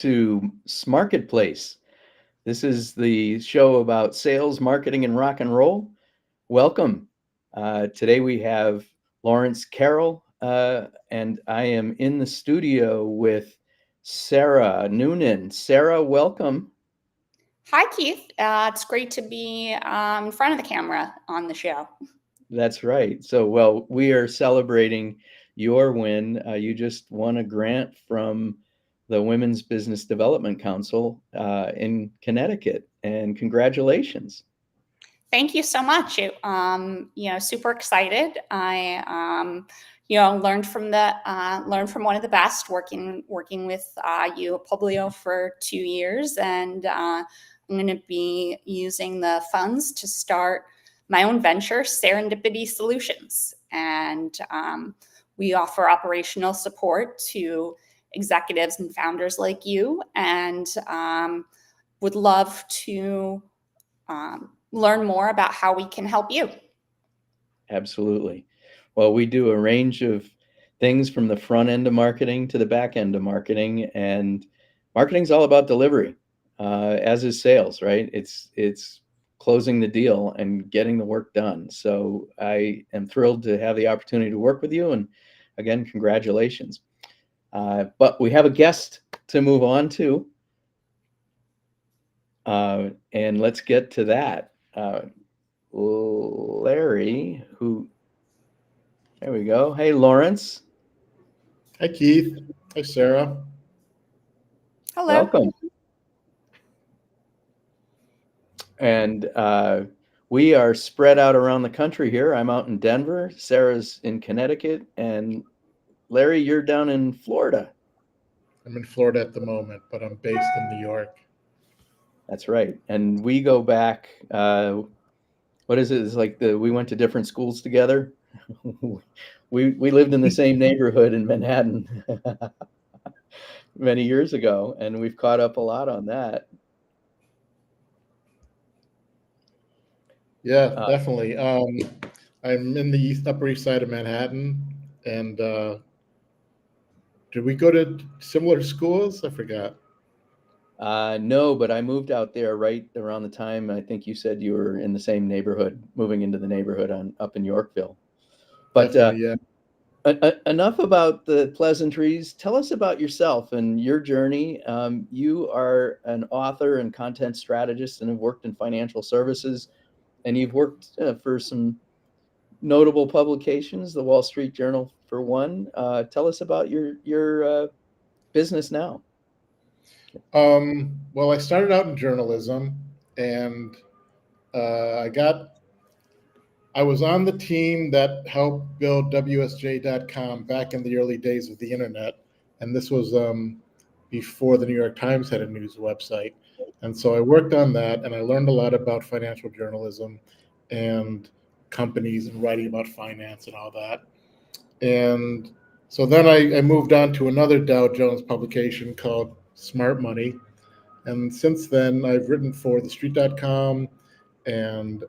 to SMarketPlace. This is the show about sales, marketing, and rock and roll. Welcome. Today we have Lawrence Carroll, and I am in the studio with Sarah Noonan. Sarah, welcome. Hi, Keith. It's great to be in front of the camera on the show. That's right. So, we are celebrating your win. You just won a grant from the Women's Business Development Council in Connecticut, and congratulations. Thank you so much. Super excited. I learned from one of the best working with you at Publio for 2 years, and I'm going to be using the funds to start my own venture, Serendipity Solutions, and we offer operational support to executives and founders like you, and would love to learn more about how we can help you. Absolutely. Well, we do a range of things from the front end of marketing to the back end of marketing, and marketing's all about delivery, as is sales, right? It's closing the deal and getting the work done. So I am thrilled to have the opportunity to work with you, and again, congratulations. But we have a guest to move on to, and let's get to that. Larry, there we go. Hey, Lawrence. Hi, Keith. Hi, Sarah. Hello. Welcome. And we are spread out around the country here. I'm out in Denver. Sarah's in Connecticut. And Larry, you're down in Florida. I'm in Florida at the moment, but I'm based in New York. That's right. And we go back, what is it? It's like we went to different schools together. we lived in the same neighborhood in Manhattan many years ago, and we've caught up a lot on that. Yeah, definitely. I'm in the Upper East Side of Manhattan, and did we go to similar schools? I forgot. No, but I moved out there right around the time I think you said you were in the same neighborhood, moving into the neighborhood up in Yorkville. But yeah. Enough about the pleasantries. Tell us about yourself and your journey. You are an author and content strategist and have worked in financial services, and you've worked for some notable publications, the Wall Street Journal for one. Tell us about your business now. Well, I started out in journalism, and I was on the team that helped build WSJ.com back in the early days of the internet, and this was before the New York Times had a news website. And so I worked on that, and I learned a lot about financial journalism and companies and writing about finance and all that. And so then I moved on to another Dow Jones publication called Smart Money. And since then, I've written for TheStreet.com and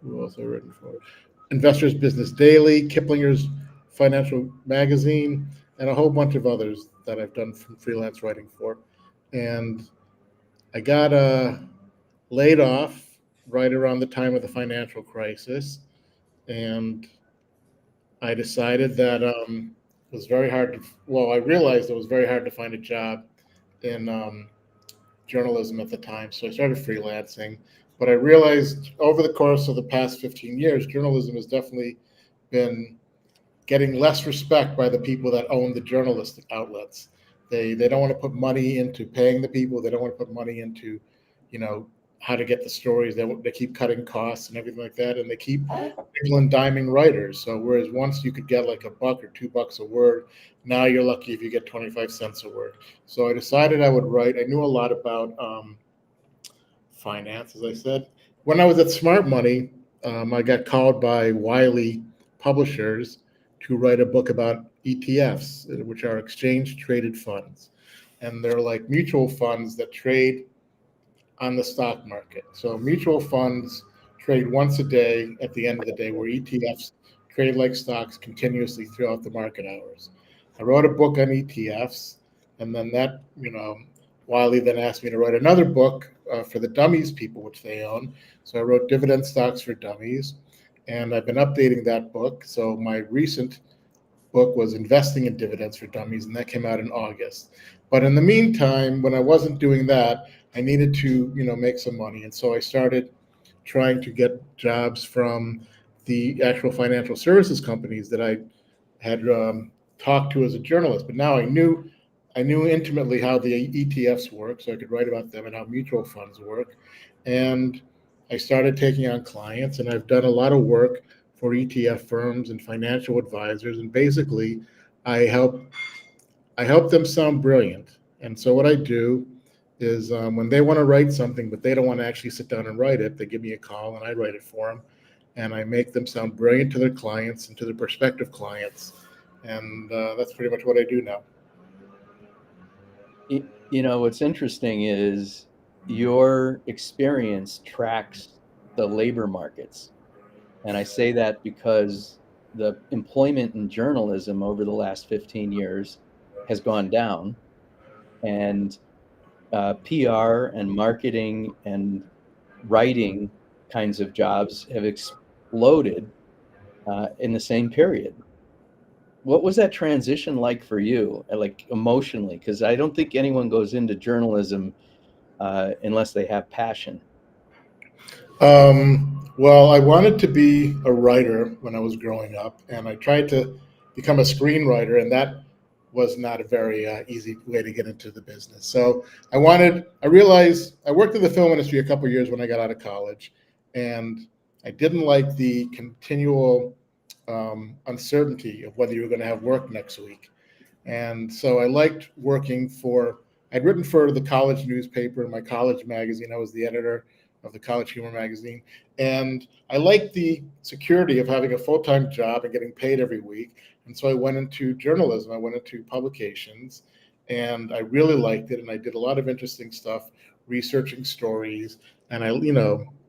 who else have I written for? Investors Business Daily, Kiplinger's Financial Magazine, and a whole bunch of others that I've done from freelance writing for. And I got laid off right around the time of the financial crisis, and I decided that it was very hard I realized it was very hard to find a job in journalism at the time, so I started freelancing. But I realized over the course of the past 15 years, journalism has definitely been getting less respect by the people that own the journalistic outlets. They don't want to put money into paying the people. They don't want to put money into, how to get the stories. They keep cutting costs and everything like that, and they keep nickel and diming writers. So whereas once you could get like $1 or $2 a word, now you're lucky if you get 25 cents a word. So I decided I would write. I knew a lot about finance, as I said. When I was at Smart Money, I got called by Wiley Publishers to write a book about ETFs, which are exchange traded funds. And they're like mutual funds that trade on the stock market. So mutual funds trade once a day at the end of the day, where ETFs trade like stocks continuously throughout the market hours. I wrote a book on ETFs, And then that, Wiley then asked me to write another book for the dummies people, which they own. So I wrote Dividend Stocks for Dummies, and I've been updating that book. So my recent book was Investing in Dividends for Dummies, and that came out in August. But in the meantime, when I wasn't doing that, I needed to, make some money. And so I started trying to get jobs from the actual financial services companies that I had talked to as a journalist. But now I knew intimately how the ETFs work, so I could write about them and how mutual funds work. And I started taking on clients, and I've done a lot of work for ETF firms and financial advisors. And basically, I help I help them sound brilliant. And so what I do is when they want to write something, but they don't want to actually sit down and write it, they give me a call and I write it for them. And I make them sound brilliant to their clients and to their prospective clients. And that's pretty much what I do now. What's interesting is your experience tracks the labor markets. And I say that because the employment in journalism over the last 15 years has gone down, and PR and marketing and writing kinds of jobs have exploded in the same period. What was that transition like for you, like emotionally? Because I don't think anyone goes into journalism unless they have passion. Well, I wanted to be a writer when I was growing up, and I tried to become a screenwriter, and that was not a very easy way to get into the business. So I realized I worked in the film industry a couple of years when I got out of college, and I didn't like the continual uncertainty of whether you were going to have work next week. And so I liked working for, I'd written for the college newspaper, my college magazine. I was the editor of the College Humor magazine. And I liked the security of having a full-time job and getting paid every week. And so I went into journalism. I went into publications, and I really liked it. And I did a lot of interesting stuff, researching stories. And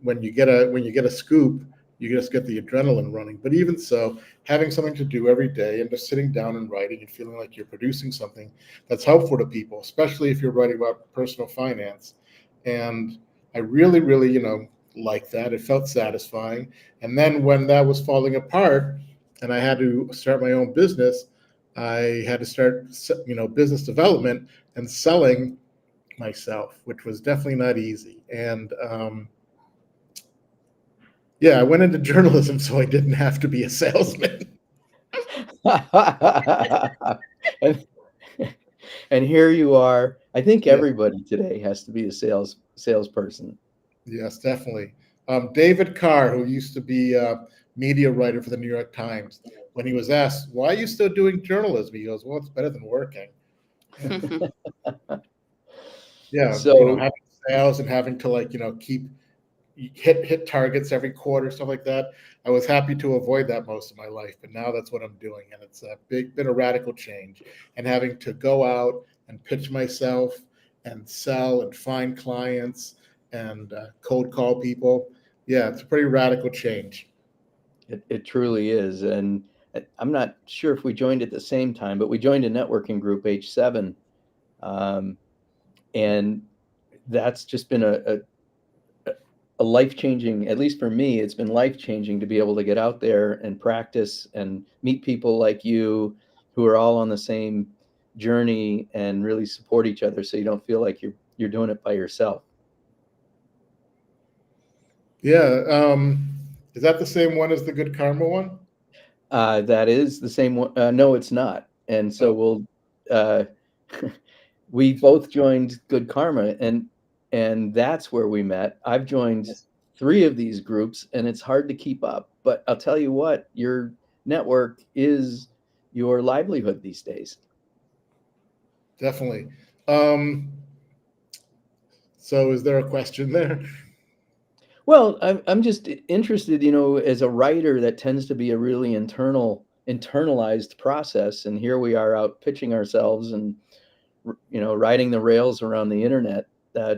when you get a scoop, you just get the adrenaline running. But even so, having something to do every day and just sitting down and writing and feeling like you're producing something that's helpful to people, especially if you're writing about personal finance. And I really, really, liked that. It felt satisfying. And then when that was falling apart and I had to start my own business, I had to start, business development and selling myself, which was definitely not easy. And yeah, I went into journalism so I didn't have to be a salesman. and, and here you are. I think Yeah. everybody today has to be a salesperson. Yes, definitely. David Carr, who used to be a media writer for the New York Times, when he was asked, "Why are you still doing journalism?" He goes, "Well, it's better than working." Yeah, So having sales and having to keep hit targets every quarter, stuff like that. I was happy to avoid that most of my life, but now that's what I'm doing, and it's been a radical change. And having to go out and pitch myself and sell and find clients and cold call people. Yeah, it's a pretty radical change. it truly is. And I'm not sure if we joined at the same time, but we joined a networking group, H7. Um, and that's just been a life-changing, at least for me, it's been life-changing to be able to get out there and practice and meet people like you who are all on the same journey and really support each other so you don't feel like you're doing it by yourself. Yeah, is that the same one as the Good Karma one? That is the same one. No, it's not. And so Oh, we'll uh, we both joined Good Karma, and that's where we met. I've joined three of these groups, and it's hard to keep up. But I'll tell you what, your network is your livelihood these days. definitely. So, is there a question there? Well, I'm just interested, as a writer, that tends to be a really internalized process, and here we are out pitching ourselves and riding the rails around the internet,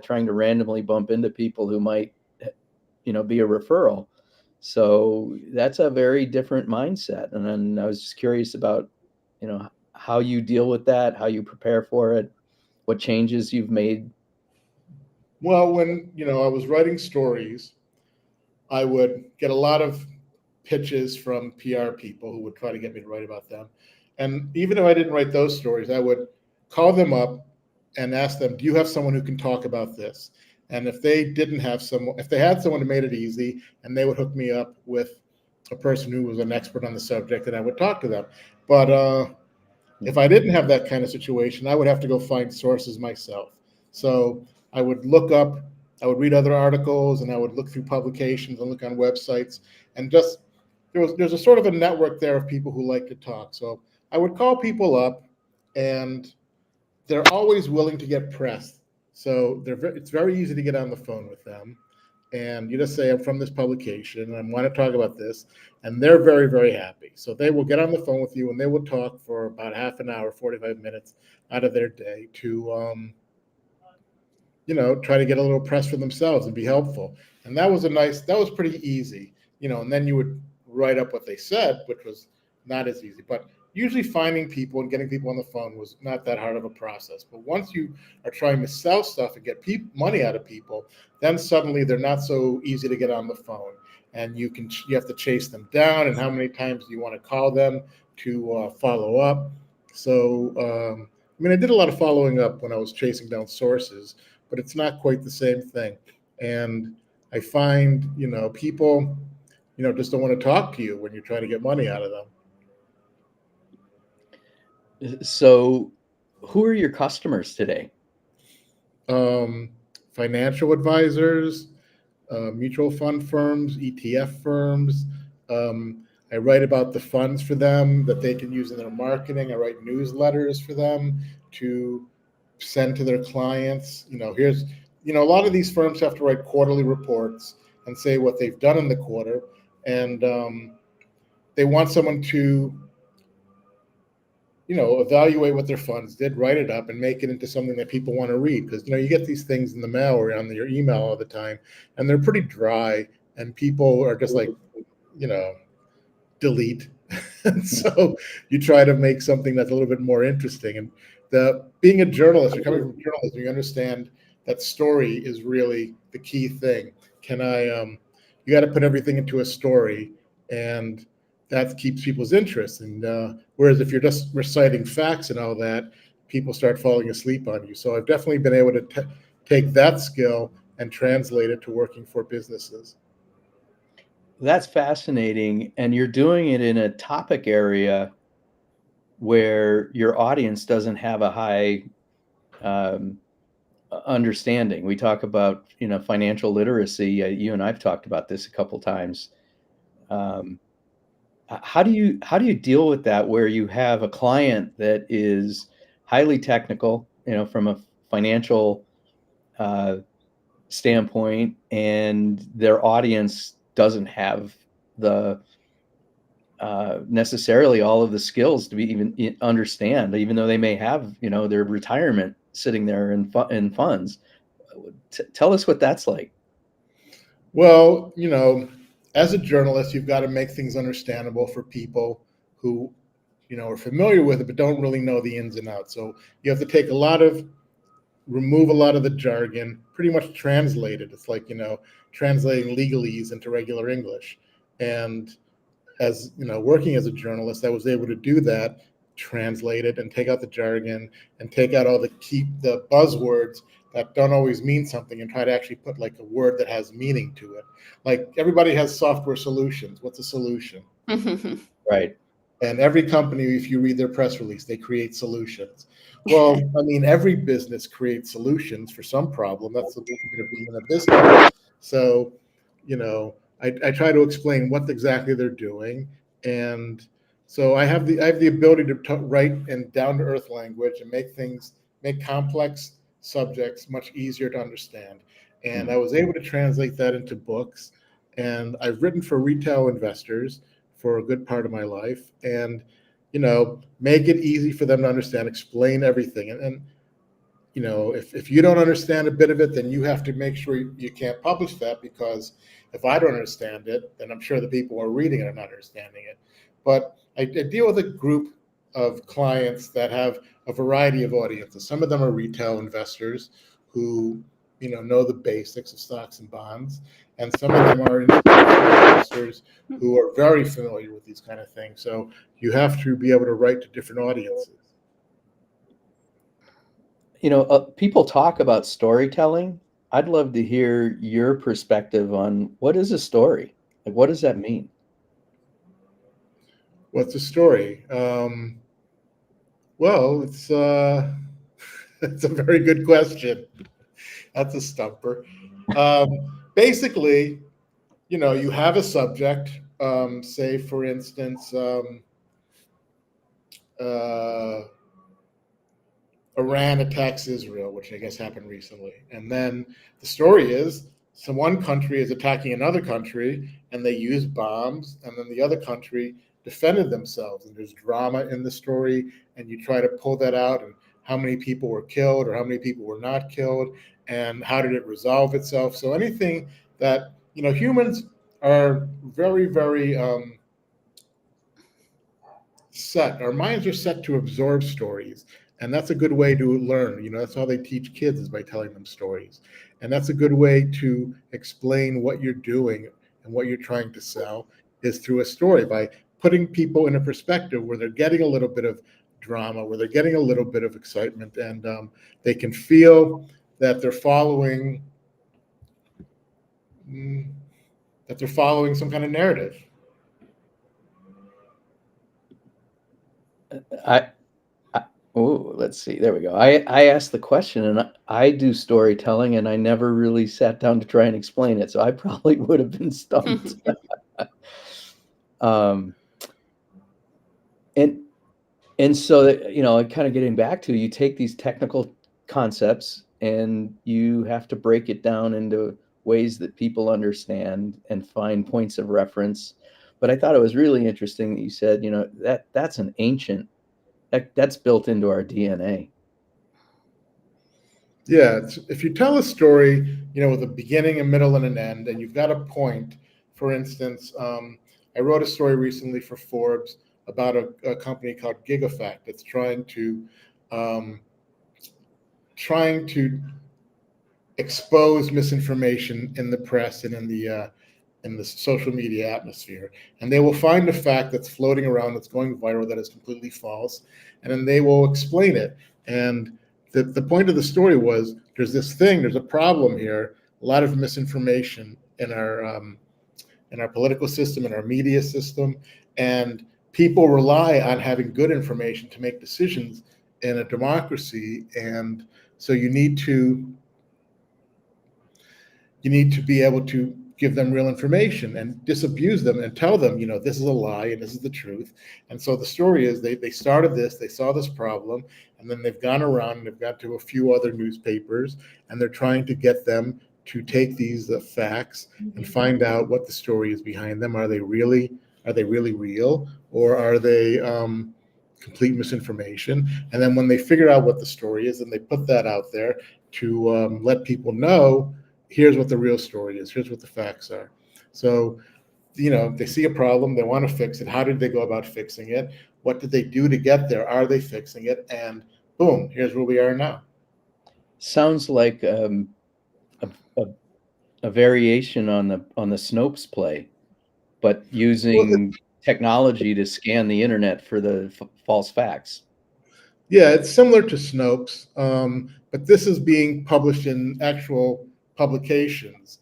trying to randomly bump into people who might, be a referral. So that's a very different mindset. And then I was just curious about, how you deal with that, how you prepare for it. what changes you've made? Well, when I was writing stories, I would get a lot of pitches from PR people who would try to get me to write about them. And even if I didn't write those stories, I would call them up and ask them, do you have someone who can talk about this? And if they didn't have someone, if they had someone who made it easy, and they would hook me up with a person who was an expert on the subject, and I would talk to them. But if I didn't have that kind of situation, I would have to go find sources myself. So I would I would read other articles, and I would look through publications and look on websites, and just there's a sort of a network there of people who like to talk. So I would call people up, and they're always willing to get pressed. So it's very easy to get on the phone with them. And you just say, I'm from this publication and I want to talk about this. And they're very, very happy. So they will get on the phone with you and they will talk for about half an hour, 45 minutes out of their day to, try to get a little press for themselves and be helpful. And that was pretty easy, and then you would write up what they said, which was not as easy. But usually finding people and getting people on the phone was not that hard of a process. But once you are trying to sell stuff and get money out of people, then suddenly they're not so easy to get on the phone. And you have to chase them down, and how many times do you want to call them to follow up? So, I did a lot of following up when I was chasing down sources, but it's not quite the same thing. And I find, people, just don't want to talk to you when you're trying to get money out of them. So who are your customers today? Financial advisors, mutual fund firms, ETF firms. I write about the funds for them that they can use in their marketing. I write newsletters for them to send to their clients. A lot of these firms have to write quarterly reports and say what they've done in the quarter. And they want someone to evaluate what their funds did, write it up, and make it into something that people want to read. Because, you get these things in the mail or on your email all the time, and they're pretty dry, and people are just like, delete. And so you try to make something that's a little bit more interesting. And being a journalist, you're coming from journalism, you understand that story is really the key thing. You got to put everything into a story, and that keeps people's interest. And whereas if you're just reciting facts and all that, people start falling asleep on you. So I've definitely been able to take that skill and translate it to working for businesses. That's fascinating. And you're doing it in a topic area where your audience doesn't have a high understanding. We talk about, financial literacy. You and I've talked about this a couple times. How do you deal with that where you have a client that is highly technical, from a financial standpoint, and their audience doesn't have the necessarily all of the skills to be even understand, even though they may have, their retirement sitting there in funds. Tell us what that's like. Well, as a journalist, you've got to make things understandable for people who, are familiar with it, but don't really know the ins and outs. So you have to remove a lot of the jargon, pretty much translate it. It's like, translating legalese into regular English. And as, working as a journalist, I was able to do that, translate it and take out the jargon and take out all the buzzwords that don't always mean something, and try to actually put like a word that has meaning to it. Like everybody has software solutions. What's a solution? Right. And every company, if you read their press release, they create solutions. Well, every business creates solutions for some problem. That's the point of being in a business. So, I try to explain what exactly they're doing. And so I have the ability to write in down to earth language and make complex subjects much easier to understand. And I was able to translate that into books. And I've written for retail investors for a good part of my life, and make it easy for them to understand, explain everything. And if you don't understand a bit of it, then you have to make sure you can't publish that, because if I don't understand it, then I'm sure the people who are reading it are not understanding it. But I deal with a group of clients that have a variety of audiences. Some of them are retail investors who, know the basics of stocks and bonds, and some of them are institutional investors who are very familiar with these kind of things. So you have to be able to write to different audiences. People talk about storytelling. I'd love to hear your perspective on what is a story? Like, what does that mean? What's a story? Well, it's it's a very good question. That's a stumper. Basically, you have a subject. Say, for instance, uh, Iran attacks Israel, which I guess happened recently. And then the story is one country is attacking another country and they use bombs, and then the other country defended themselves. And there's drama in the story, and you try to pull that out, and how many people were killed or how many people were not killed, and how did it resolve itself. So anything that, humans are very, very set. Our minds are set to absorb stories. And that's a good way to learn. That's how they teach kids, is by telling them stories. And that's a good way to explain what you're doing and what you're trying to sell, is through a story, by putting people in a perspective where they're getting a little bit of drama, where they're getting a little bit of excitement, and they can feel that they're following some kind of narrative. Let's see. There we go. I asked the question, and I do storytelling, and I never really sat down to try and explain it, so I probably would have been stumped. um, and so kind of getting back to, you take these technical concepts and you have to break it down into ways that people understand and find points of reference. But I thought it was really interesting that you said, that's an ancient, that's built into our DNA. Yeah, if you tell a story, with a beginning, a middle, and an end, and you've got a point. For instance, I wrote a story recently for Forbes about a company called GigaFact that's trying to expose misinformation in the press and in the social media atmosphere. And they will find a fact that's floating around, that's going viral, that is completely false, and then they will explain it. And the point of the story was, there's a problem here, a lot of misinformation in our political system, in our media system, and people rely on having good information to make decisions in a democracy. And so you need to be able to give them real information and disabuse them and tell them, this is a lie and this is the truth. And so the story is, they started this, they saw this problem, and then they've gone around and they've got to a few other newspapers, and they're trying to get them to take these facts and find out what the story is behind them. Are they really real, or are they complete misinformation? And then when they figure out what the story is, and they put that out there to let people know, here's what the real story is, here's what the facts are. So, they see a problem, they want to fix it. How did they go about fixing it? What did they do to get there? Are they fixing it? And boom, here's where we are now. Sounds like a variation on the Snopes play, but using technology to scan the internet for the false facts. Yeah, it's similar to Snopes, but this is being published in actual publications,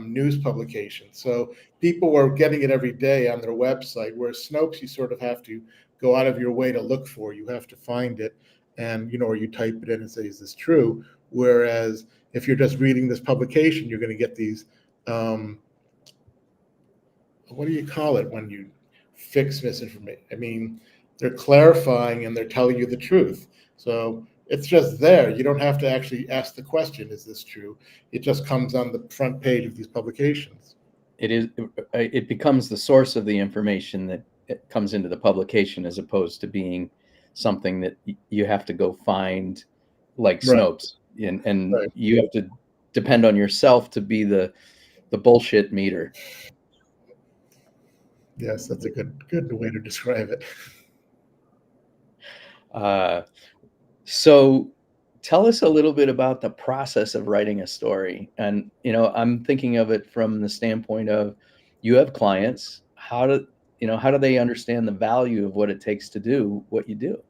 news publications. So people are getting it every day on their website, whereas Snopes, you sort of have to go out of your way to look for. You have to find it, and or you type it in and say, is this true? Whereas if you're just reading this publication, you're going to get these, what do you call it when you fix misinformation? I mean, they're clarifying and they're telling you the truth. So it's just there. You don't have to actually ask the question, is this true? It just comes on the front page of these publications. It becomes the source of the information that it comes into the publication, as opposed to being something that you have to go find, like Snopes, and Right. You have to depend on yourself to be the bullshit meter. Yes, that's a good way to describe it. Uh, so tell us a little bit about the process of writing a story. And, I'm thinking of it from the standpoint of you have clients. How do they understand the value of what it takes to do what you do?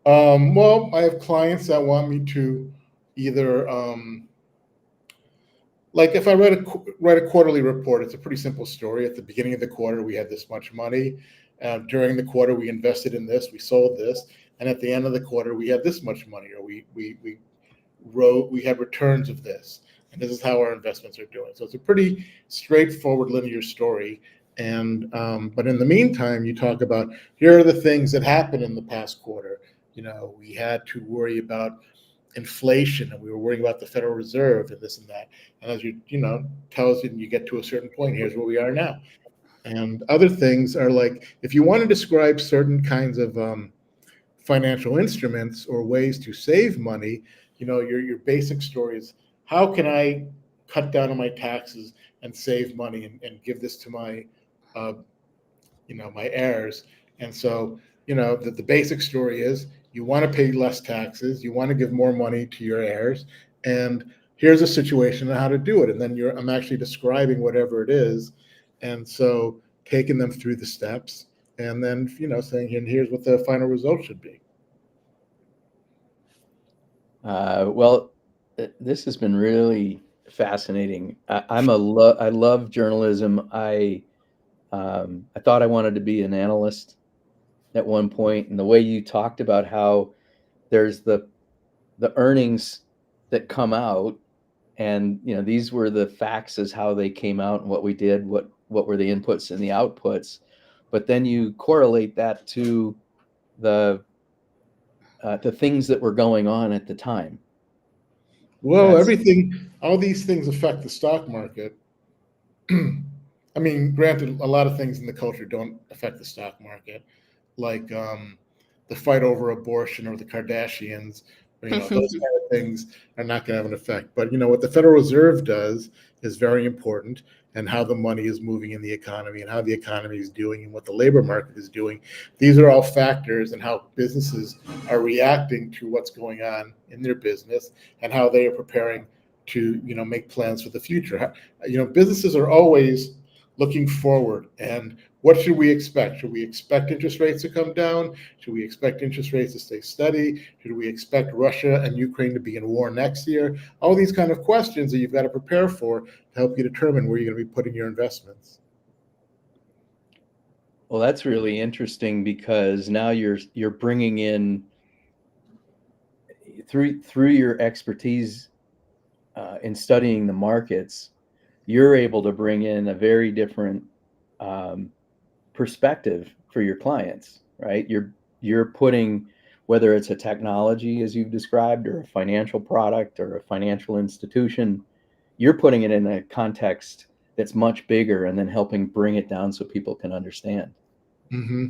Well, I have clients that want me to either, like if I write a quarterly report, it's a pretty simple story. At the beginning of the quarter, we had this much money. During the quarter, we invested in this, we sold this, and at the end of the quarter, we had this much money, or we had returns of this, and this is how our investments are doing. So it's a pretty straightforward linear story. And but in the meantime, you talk about here are the things that happened in the past quarter. We had to worry about inflation, and we were worrying about the Federal Reserve and this and that. And as tells you, you get to a certain point, here's where we are now. And other things are like, if you want to describe certain kinds of financial instruments or ways to save money, your basic story is, how can I cut down on my taxes and save money and give this to my uh, my heirs. And so the basic story is, you want to pay less taxes, you want to give more money to your heirs, and here's a situation on how to do it. And then I'm actually describing whatever it is, and so taking them through the steps, and then saying, and here's what the final result should be. Well, this has been really fascinating. I love journalism. I thought I wanted to be an analyst at one point, and the way you talked about how there's the earnings that come out, and these were the facts as how they came out and what we did, what were the inputs and the outputs, but then you correlate that to the things that were going on at the time. Well, That's all these things affect the stock market. I mean, granted, a lot of things in the culture don't affect the stock market, like the fight over abortion or the Kardashians. Those kind of things are not going to have an effect. But what the Federal Reserve does is very important, and how the money is moving in the economy, and how the economy is doing, and what the labor market is doing. These are all factors, and how businesses are reacting to what's going on in their business, and how they are preparing to make plans for the future. Businesses are always looking forward. And what should we expect? Should we expect interest rates to come down? Should we expect interest rates to stay steady? Should we expect Russia and Ukraine to be in war next year? All these kind of questions that you've got to prepare for to help you determine where you're going to be putting your investments. Well, that's really interesting, because now you're bringing in, through your expertise in studying the markets, you're able to bring in a very different perspective for your clients, right? You're putting, whether it's a technology as you've described, or a financial product, or a financial institution, you're putting it in a context that's much bigger, and then helping bring it down so people can understand. Mm-hmm.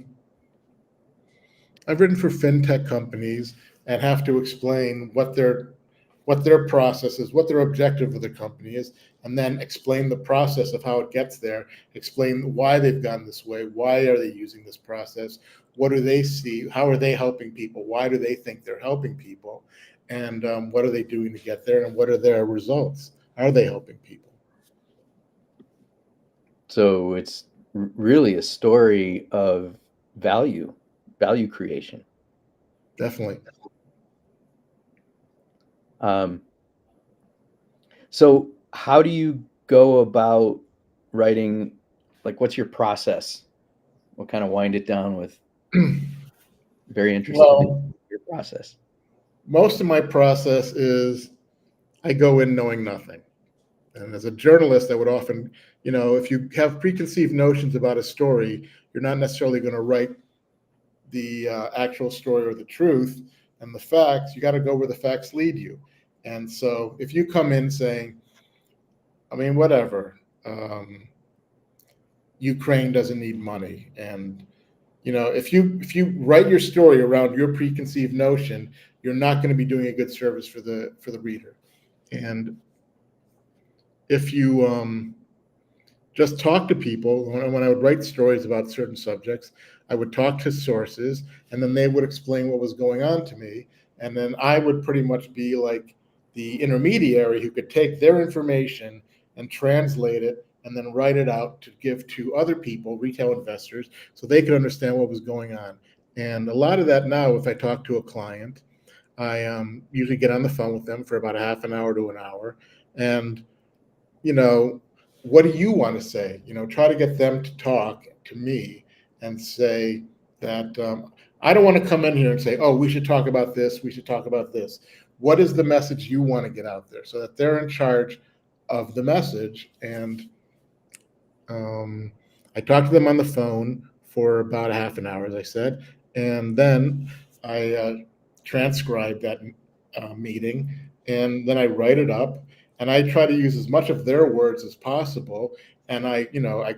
I've written for fintech companies and have to explain what their process is, what their objective of the company is, and then explain the process of how it gets there, explain why they've gone this way, why are they using this process, what do they see, how are they helping people, why do they think they're helping people, and what are they doing to get there, and what are their results, are they helping people? So it's really a story of value creation. Definitely. So how do you go about writing? Like, what's your process? We'll kind of wind it down with, very interested in Well, your process. most of my process is, I go in knowing nothing. And as a journalist, I would often, if you have preconceived notions about a story, you're not necessarily going to write the actual story or the truth and the facts. You got to go where the facts lead you. And so if you come in saying, I mean, whatever, Ukraine doesn't need money, and if you write your story around your preconceived notion, you're not going to be doing a good service for the reader. And if you just talk to people. When I would write stories about certain subjects, I would talk to sources, and then they would explain what was going on to me. And then I would pretty much be like the intermediary who could take their information and translate it and then write it out to give to other people, retail investors, so they could understand what was going on. And a lot of that now, if I talk to a client, I usually get on the phone with them for about a half an hour to an hour. And, you know, what do you want to say? Try to get them to talk to me and say that I don't want to come in here and say, oh, we should talk about this. We should talk about this. What is the message you want to get out there so that they're in charge of the message? And I talked to them on the phone for about a half an hour, as I said, and then I transcribe that meeting, and then I write it up, and I try to use as much of their words as possible. And I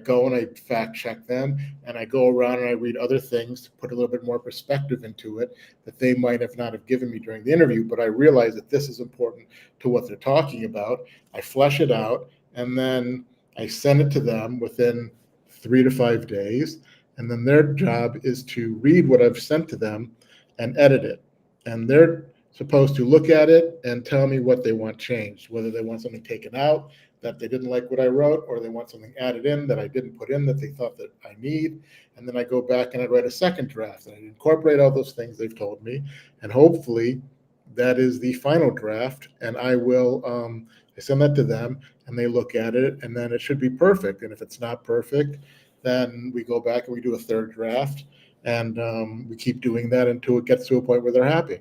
go and I fact check them, and I go around and I read other things to put a little bit more perspective into it that they might have not have given me during the interview. But I realize that this is important to what they're talking about. I flesh it out, and then I send it to them within 3 to 5 days. And then their job is to read what I've sent to them and edit it. And they're supposed to look at it and tell me what they want changed, whether they want something taken out that they didn't like what I wrote, or they want something added in that I didn't put in that they thought that I need. And then I go back and I write a second draft and I incorporate all those things they've told me. And hopefully that is the final draft. And I send that to them, and they look at it, and then it should be perfect. And if it's not perfect, then we go back and we do a third draft, and we keep doing that until it gets to a point where they're happy.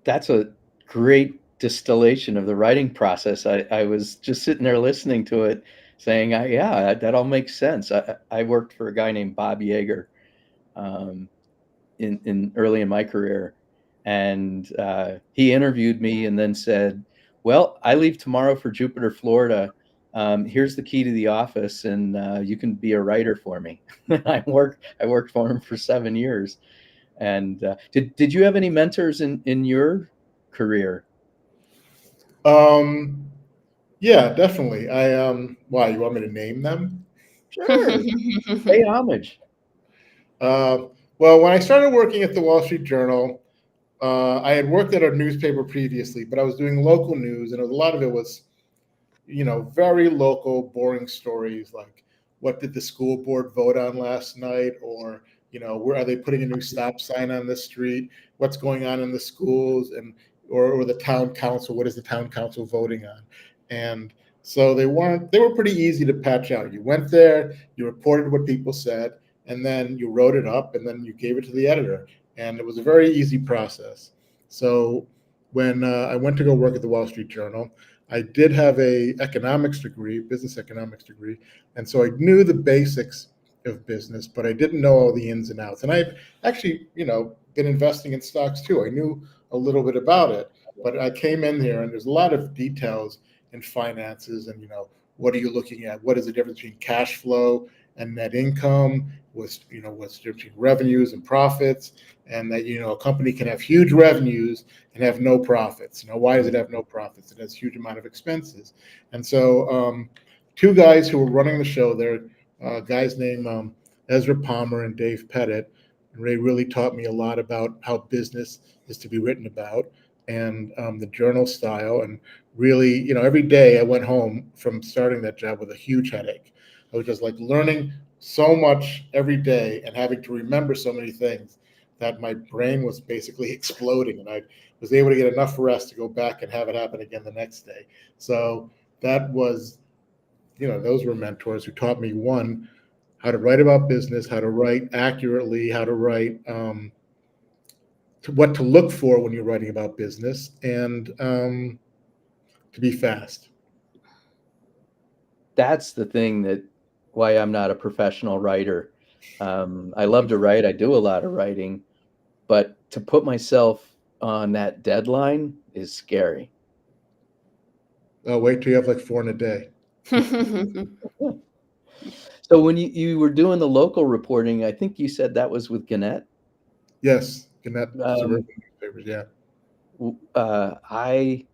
That's a great distillation of the writing process. I was just sitting there listening to it saying, yeah, that all makes sense. I worked for a guy named Bob Yeager in early in my career. And he interviewed me and then said, well, I leave tomorrow for Jupiter, Florida. Here's the key to the office, and you can be a writer for me. I worked for him for 7 years. And did you have any mentors in your career? Yeah, definitely. Why, you want me to name them? Sure. Pay homage. Well, when I started working at the Wall Street Journal, I had worked at a newspaper previously, but I was doing local news, and a lot of it was, very local, boring stories like, what did the school board vote on last night? Or, where are they putting a new stop sign on the street? What's going on in the schools? And or the town council, what is the town council voting on? And so they were pretty easy to patch out. You went there, you reported what people said, and then you wrote it up, and then you gave it to the editor. And it was a very easy process. So when I went to go work at the Wall Street Journal, I did have a business economics degree, and so I knew the basics of business, but I didn't know all the ins and outs. And I've actually, been investing in stocks too. I knew a little bit about it, but I came in here, and there's a lot of details in finances, and what are you looking at? What is the difference between cash flow and net income? What's the difference between revenues and profits? And that a company can have huge revenues and have no profits. Why does it have no profits? It has a huge amount of expenses. And so two guys who were running the show there, guys named Ezra Palmer and Dave Pettit, and they really taught me a lot about how business is to be written about, and the journal style. And really, every day I went home from starting that job with a huge headache. I was just like learning so much every day and having to remember so many things that my brain was basically exploding, and I was able to get enough rest to go back and have it happen again the next day. So that was, those were mentors who taught me, one, how to write about business, how to write accurately, how to write, what to look for when you're writing about business, and to be fast. That's the thing why I'm not a professional writer. I love to write. I do a lot of writing, but to put myself on that deadline is scary. Oh, wait till you have like 4 in a day. So when you were doing the local reporting, I think you said that was with Gannett. Yes, Gannett suburban newspapers. Yeah. I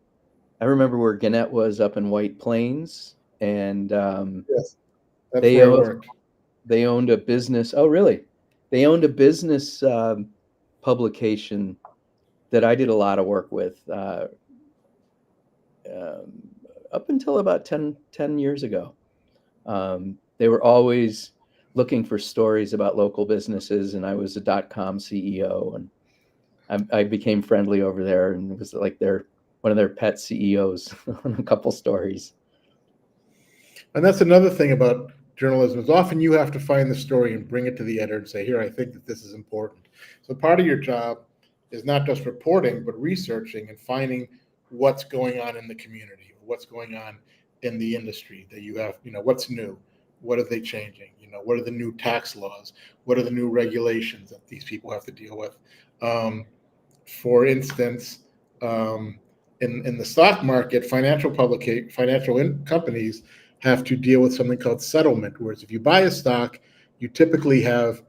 remember where Gannett was up in White Plains, and Yes, that's they where I o- worked. they owned a business. Oh, really? They owned a business publication that I did a lot of work with um, up until about 10 years ago. They were always looking for stories about local businesses, and I was a .com CEO, and I became friendly over there, and was like one of their pet CEOs on a couple stories. And that's another thing about journalism is often you have to find the story and bring it to the editor and say, here, I think that this is important. So part of your job is not just reporting, but researching and finding what's going on in the community, what's going on in the industry that you have, what's new, what are they changing, what are the new tax laws, what are the new regulations that these people have to deal with. For instance, in the stock market, financial companies have to deal with something called settlement. Whereas if you buy a stock, you typically have,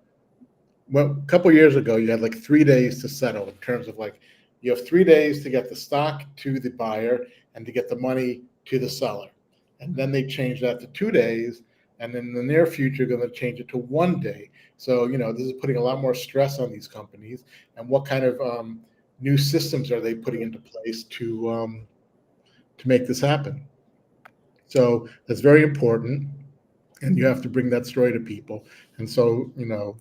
well, a couple of years ago, you had like 3 days to settle in terms of like, you have 3 days to get the stock to the buyer and to get the money to the seller. And then they changed that to 2 days. And in the near future, going to change it to 1 day. So, this is putting a lot more stress on these companies. And what kind of new systems are they putting into place to make this happen? So that's very important, and you have to bring that story to people. And so,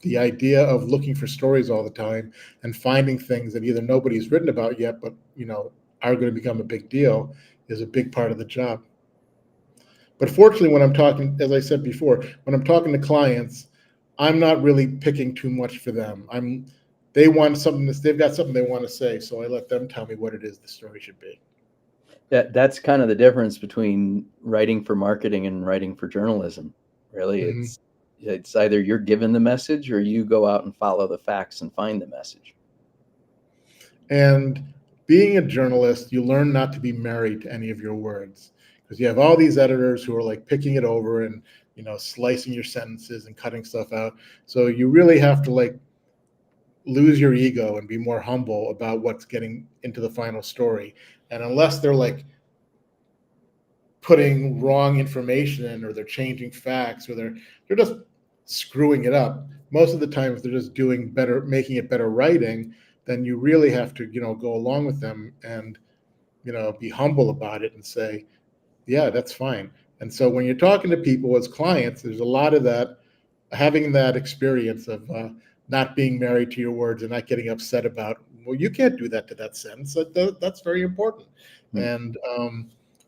the idea of looking for stories all the time and finding things that either nobody's written about yet, but, are going to become a big deal is a big part of the job. But fortunately, when I'm talking, as I said before, when I'm talking to clients, I'm not really picking too much for them. They want something, they've got something they want to say. So I let them tell me what it is the story should be. That's kind of the difference between writing for marketing and writing for journalism. Really, Mm-hmm. it's either you're given the message or you go out and follow the facts and find the message. And being a journalist, you learn not to be married to any of your words, because you have all these editors who are like picking it over and, slicing your sentences and cutting stuff out. So you really have to like lose your ego and be more humble about what's getting into the final story. And unless they're like putting wrong information in, or they're changing facts, or they're just screwing it up, most of the time if they're just doing better, making it better writing, then you really have to go along with them and be humble about it and say, yeah, that's fine. And so when you're talking to people as clients, there's a lot of that, having that experience of not being married to your words and not getting upset about, well, you can't do that to that sentence. That's very important. And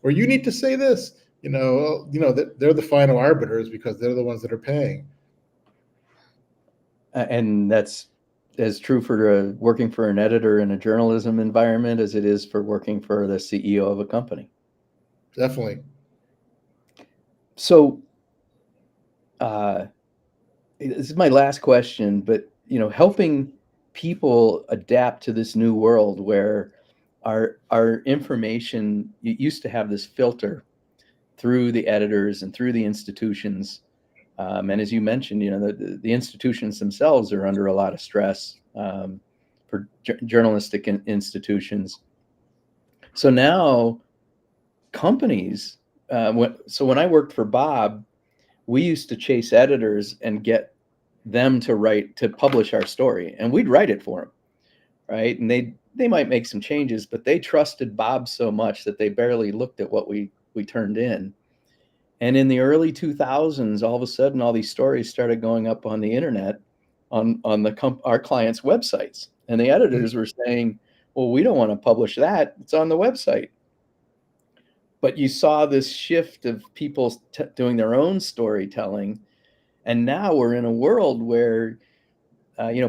or you need to say this, that they're the final arbiters because they're the ones that are paying. And that's as true for working for an editor in a journalism environment as it is for working for the CEO of a company. Definitely. So this is my last question, but helping people adapt to this new world where our information, you used to have this filter through the editors and through the institutions. And as you mentioned, the institutions themselves are under a lot of stress for journalistic institutions. So now companies, when I worked for Bob, we used to chase editors and get them to publish our story, and we'd write it for them, right? And they might make some changes, but they trusted Bob so much that they barely looked at what we turned in. And in the early 2000s, all of a sudden, all these stories started going up on the internet on our clients' websites, and the editors were saying, "Well, we don't want to publish that; it's on the website." But you saw this shift of people doing their own storytelling, and now we're in a world where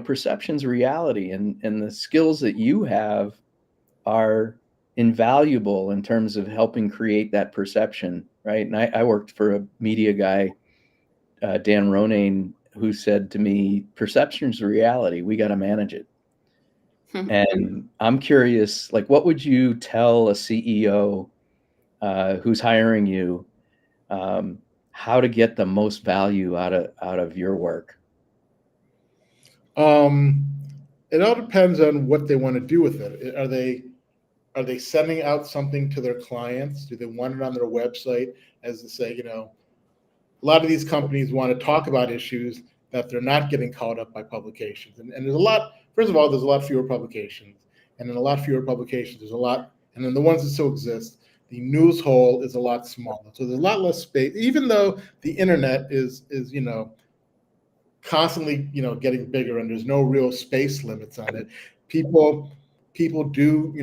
perception's reality, and the skills that you have are invaluable in terms of helping create that perception, right? And I worked for a media guy, Dan Ronayne, who said to me, "Perception's reality. We got to manage it." And I'm curious, like, what would you tell a CEO who's hiring you, how to get the most value out of your work? It all depends on what they want to do with it. Are they Are they sending out something to their clients? Do they want it on their website as to say, a lot of these companies want to talk about issues that they're not getting caught up by publications. And there's a lot, first of all, there's a lot fewer publications. And in a lot fewer publications, there's a lot, and then the ones that still exist, the news hole is a lot smaller. So there's a lot less space, even though the internet is constantly, getting bigger and there's no real space limits on it. People do,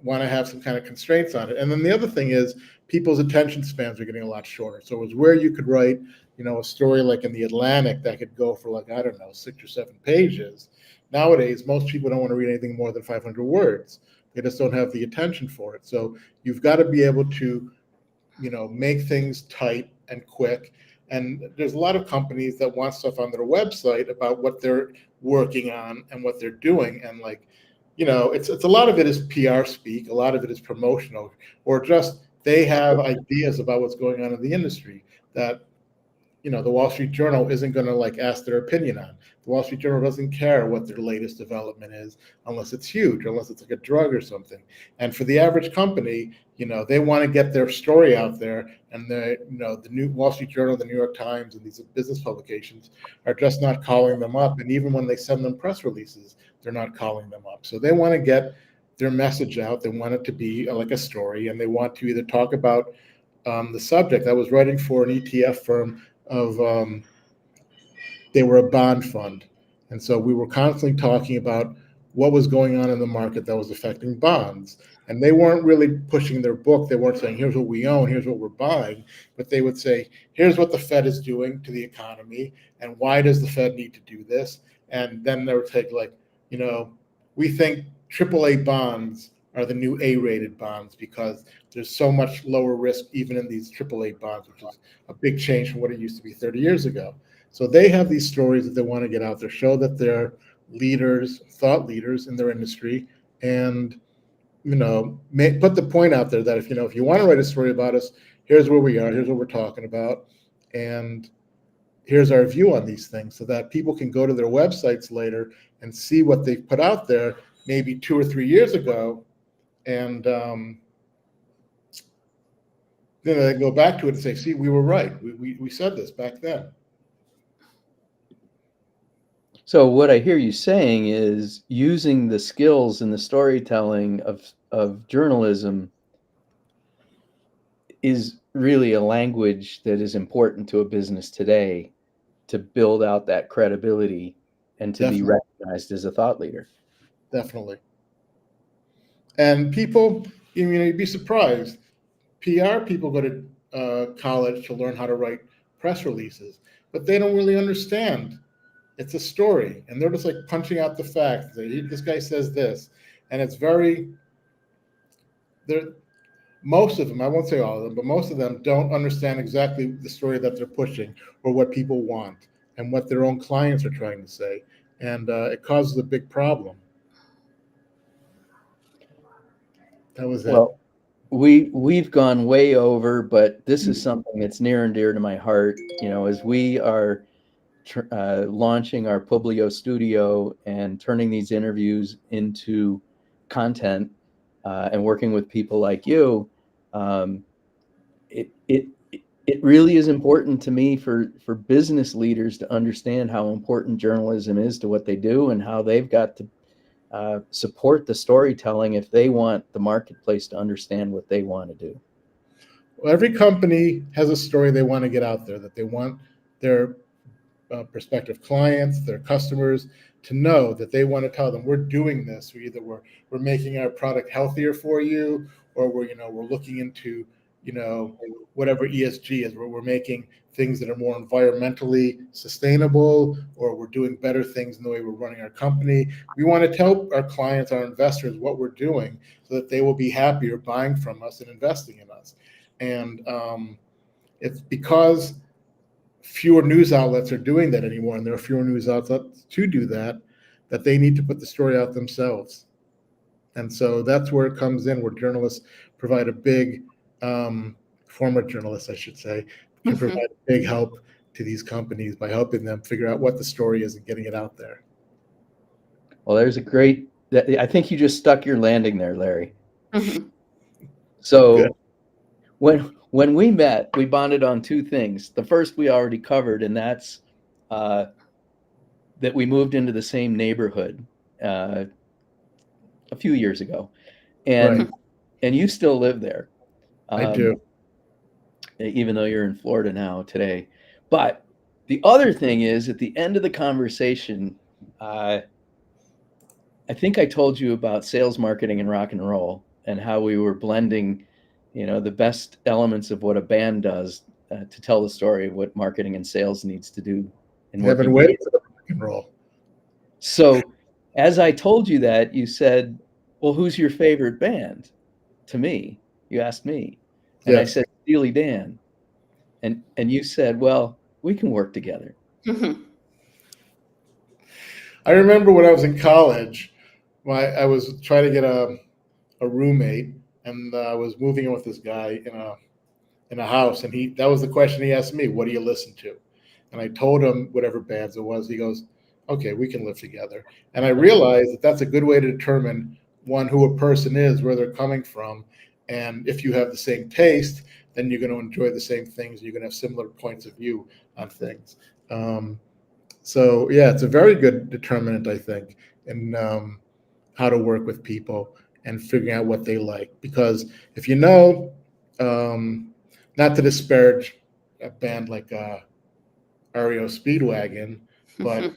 want to have some kind of constraints on it. And then the other thing is people's attention spans are getting a lot shorter. So it's where you could write, a story like in the Atlantic that could go for like, I don't know, 6 or 7 pages. Nowadays, most people don't want to read anything more than 500 words. They just don't have the attention for it. So you've got to be able to, make things tight and quick. And there's a lot of companies that want stuff on their website about what they're working on and what they're doing. And like, it's a lot of it is PR speak, a lot of it is promotional, or just they have ideas about what's going on in the industry that, the Wall Street Journal isn't going to like ask their opinion on. The Wall Street Journal doesn't care what their latest development is unless it's huge, unless it's like a drug or something. And for the average company, they want to get their story out there, and the new Wall Street Journal, the New York Times, and these business publications are just not calling them up. And even when they send them press releases, they're not calling them up. So they want to get their message out. They want it to be like a story, and they want to either talk about the subject. I was writing for an ETF firm of they were a bond fund, and so we were constantly talking about what was going on in the market that was affecting bonds. And they weren't really pushing their book. They weren't saying, here's what we own, here's what we're buying, but they would say, here's what the Fed is doing to the economy, and why does the Fed need to do this? And then they would take like, we think AAA bonds are the new A-rated bonds because there's so much lower risk even in these AAA bonds, which is a big change from what it used to be 30 years ago. So they have these stories that they want to get out there, show that they're leaders, thought leaders in their industry, and put the point out there that if you want to write a story about us, here's where we are, here's what we're talking about, and here's our view on these things, so that people can go to their websites later and see what they've put out there maybe 2 or 3 years ago, and then they go back to it and say, see, we were right. We said this back then. So what I hear you saying is using the skills and the storytelling of journalism is really a language that is important to a business today to build out that credibility and to be recognized as a thought leader. Definitely. And people, you'd be surprised. PR people go to college to learn how to write press releases, but they don't really understand. It's a story, and they're just like punching out the facts. This guy says this, and it's most of them, I won't say all of them, but most of them don't understand exactly the story that they're pushing or what people want and what their own clients are trying to say. And it causes a big problem. That was it. Well, we've gone way over, but this is something that's near and dear to my heart. As we are launching our Publio studio and turning these interviews into content and working with people like you, it really is important to me for business leaders to understand how important journalism is to what they do and how they've got to support the storytelling if they want the marketplace to understand what they want to do. Well, every company has a story they want to get out there, that they want their prospective clients, their customers to know, that they want to tell them, we're doing this. We're making our product healthier for you, or we're looking into whatever ESG is, where we're making things that are more environmentally sustainable, or we're doing better things in the way we're running our company. We want to tell our clients, our investors, what we're doing so that they will be happier buying from us and investing in us. And it's because fewer news outlets are doing that anymore, and there are fewer news outlets to do that they need to put the story out themselves. And so that's where it comes in, where journalists provide a big, former journalists, I should say, can provide a big help to these companies by helping them figure out what the story is and getting it out there. Well, I think you just stuck your landing there, Larry. Mhm. So Good. when we met, we bonded on two things. The first we already covered, and that's that we moved into the same neighborhood uh, a few years ago, Right. and you still live there, I um, do. even though you're in Florida now today. But the other thing is, at the end of the conversation, I think I told you about sales, marketing, and rock and roll, and how we were blending, the best elements of what a band does to tell the story of what marketing and sales needs to do in I've been working waiting together. for the rock and roll. So, as I told you that, you said, "Well, who's your favorite band?" To me, you asked me, and I Yes. said, "Steely Dan," and you said, "Well, we can work together." Mhm. I remember when I was in college, I was trying to get a roommate, and I was moving in with this guy in a house, and that was the question he asked me: "What do you listen to?" And I told him whatever bands it was. He goes, "Okay, we can live together." And I realized that that's a good way to determine one who a person is, where they're coming from, and if you have the same taste, then you're going to enjoy the same things. You're going to have similar points of view on things. Um, so yeah, it's a very good determinant, I think, in how to work with people and figuring out what they like. Because if you know, um, not to disparage a band like REO Speedwagon, but Mhm.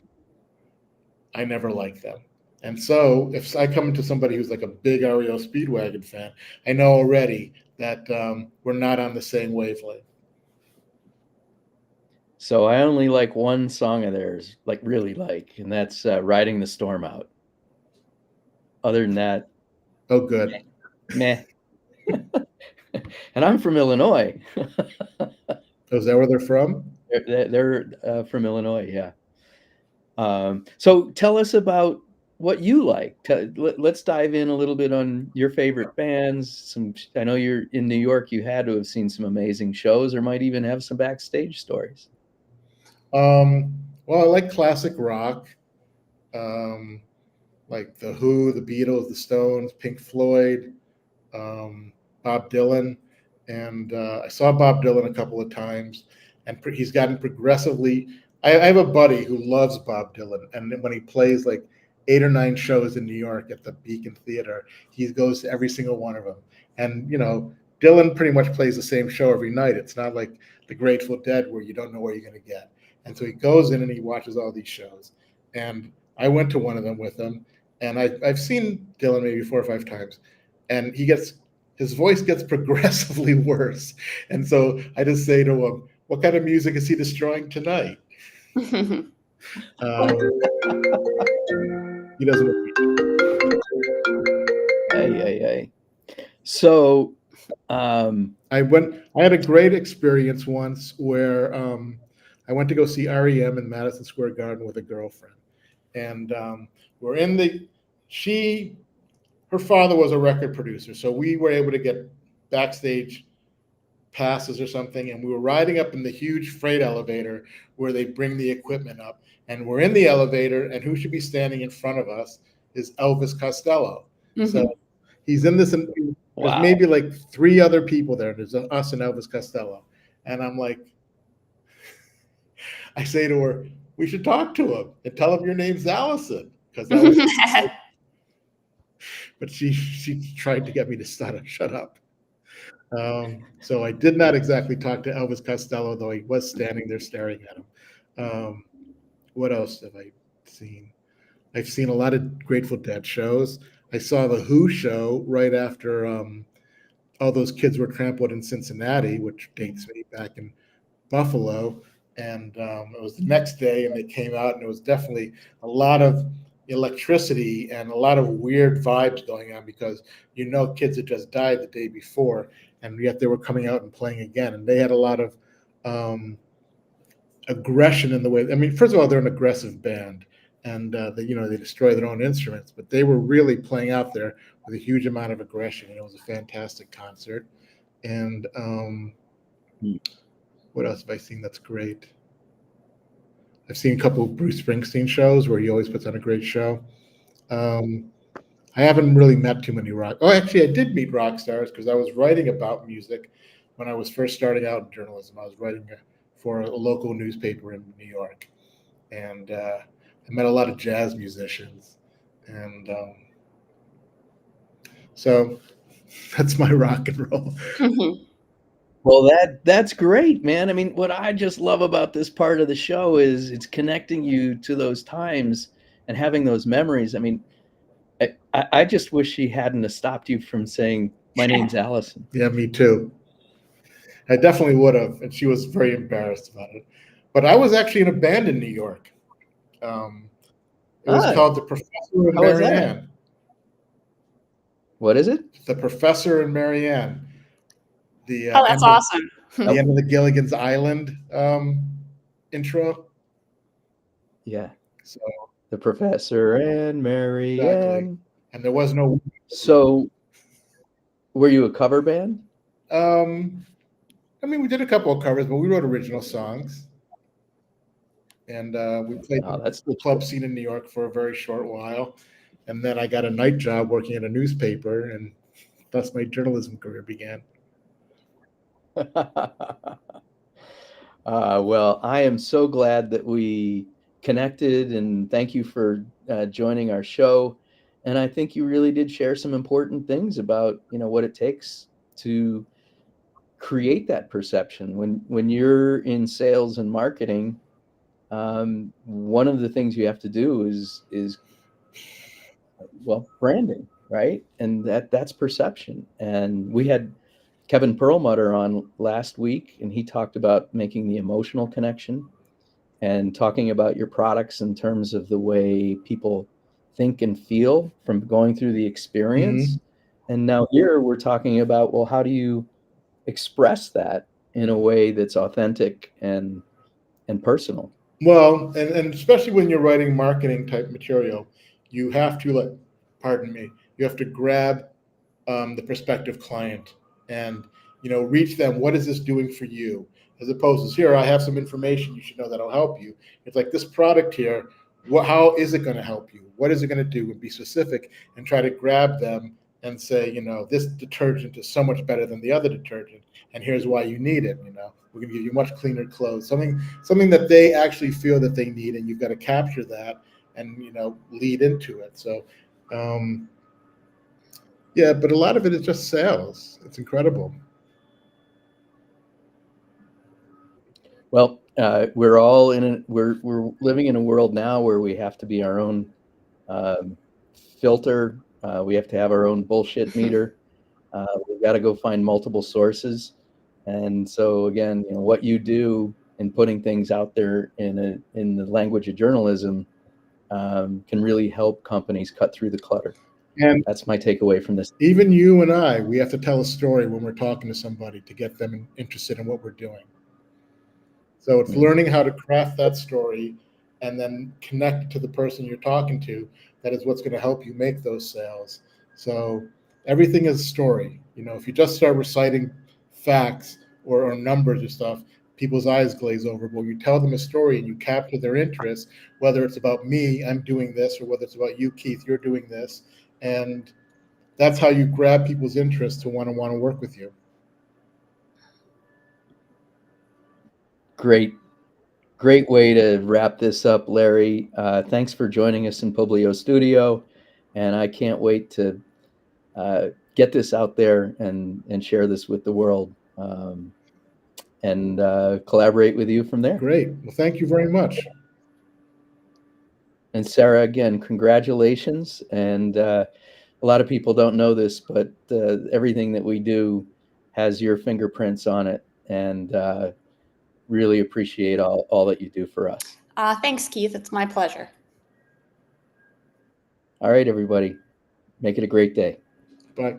I never liked them. And so if I come into somebody who's like a big REO Speedwagon fan, I know already that we're not on the same wavelength. So I only like one song of theirs, like really like, and that's "Riding the Storm Out." Other than that, Oh, good. meh. And I'm from Illinois. Oh, is that where they're from? They're from Illinois, yeah. So tell us about what you like. Let's dive in a little bit on your favorite bands. I know you're in New York. You had to have seen some amazing shows, or might even have some backstage stories. Well, I like classic rock, um, like the Who, the Beatles, the Stones, Pink Floyd, um, Bob Dylan, and I saw Bob Dylan a couple of times, and he's gotten progressively. I have a buddy who loves Bob Dylan, and when he plays like 8 or 9 shows in New York at the Beacon Theater, he goes to every single one of them. And Dylan pretty much plays the same show every night. It's not like the Grateful Dead where you don't know where you're going to get. And so he goes in and he watches all these shows. And I went to one of them with him, and I've seen Dylan maybe 4 or 5 times, and his voice gets progressively worse. And so I just say to him, "What kind of music is he destroying tonight?" Mhm. Um, he doesn't. Hey, hey, hey. So, um, I had a great experience once where I went to go see REM in Madison Square Garden with a girlfriend, and we're in the she her father was a record producer, so we were able to get backstage passes or something, and we were riding up in the huge freight elevator where they bring the equipment up, and we're in the elevator, and who should be standing in front of us is Elvis Costello. So Mhm. he's in this, and there's wow. maybe like 3 other people there. There's us and Elvis Costello, and I'm like, I say to her, "We should talk to him and tell him your name's Allison," because Elvis. But she tried to get me to shut up. So I did not exactly talk to Elvis Costello, though he was standing there staring at him. Um, what else have I seen? I've seen a lot of Grateful Dead shows. I saw the Who show right after all those kids were trampled in Cincinnati, which dates me back in Buffalo. And it was the next day, and they came out, and it was definitely a lot of electricity and a lot of weird vibes going on because kids had just died the day before, and yet they were coming out and playing again. And they had a lot of um, aggression in the way. I mean, first of all, they're an aggressive band, and they destroy their own instruments, but they were really playing out there with a huge amount of aggression. It was a fantastic concert. And what else have I seen that's great? I've seen a couple of Bruce Springsteen shows where he always puts on a great show. Um, I haven't really met too many rock. Oh, actually, I did meet rock stars because I was writing about music when I was first starting out in journalism. I was writing for a local newspaper in New York, and I met a lot of jazz musicians, and so that's my rock and roll. Well, that's great, man. I mean, what I just love about this part of the show is it's connecting you to those times and having those memories. I mean, I just wish she hadn't have stopped you from saying, "My name's Allison." Yeah, me too. I definitely would have, and she was very embarrassed about it. But I was actually in a band in New York. It was Ah, called The Professor and how was that? Marianne. What is it? The Professor and Marianne. The Oh, that's awesome. The end of the Gilligan's Island intro. Yeah. So The Professor and Marianne. exactly. And there was no. So, were you a cover band? I mean, we did a couple of covers, but we wrote original songs. And we played the club scene in New York for a very short while. And then I got a night job working at a newspaper, and thus my journalism career began. Well, I am so glad that we connected, and thank you for joining our show. And I think you really did share some important things about, what it takes to create that perception. When you're in sales and marketing, one of the things you have to do is branding, right? And that's perception. And we had Kevin Perlmutter on last week, and he talked about making the emotional connection and talking about your products in terms of the way people think and feel from going through the experience. Mm-hmm. And now here we're talking about, well, how do you express that in a way that's authentic and personal? Well, and especially when you're writing marketing type material, you have to you have to grab the prospective client and reach them. What is this doing for you? As opposed to, here, I have some information you should know that'll help you. It's like, this product here, how is it going to help you? What is it going to do? And be specific and try to grab them and say, this detergent is so much better than the other detergent, and here's why you need it. We're going to give you much cleaner clothes, something that they actually feel that they need, and you've got to capture that and lead into it. So yeah, but a lot of it is just sales. It's incredible. Well, we're all we're living in a world now where we have to be our own filter. We have to have our own bullshit meter. We've got to go find multiple sources. And so again, what you do in putting things out there in the language of journalism can really help companies cut through the clutter. And that's my takeaway from this. Even you and I, we have to tell a story when we're talking to somebody to get them interested in what we're doing. So it's learning how to craft that story and then connect to the person you're talking to. That is what's going to help you make those sales. So everything is a story. If you just start reciting facts or numbers or stuff, people's eyes glaze over. But when you tell them a story and you capture their interest, whether it's about me, I'm doing this, or whether it's about you, Keith, you're doing this, and that's how you grab people's interest to want to work with you. Great way to wrap this up, Larry. Thanks for joining us in Publio Studio, and I can't wait to get this out there and share this with the world, and collaborate with you from there. Great. Well, thank you very much. And Sarah, again, congratulations. And a lot of people don't know this, but everything that we do has your fingerprints on it, and really appreciate all that you do for us. Thanks, Keith. It's my pleasure. All right, everybody. Make it a great day. Bye.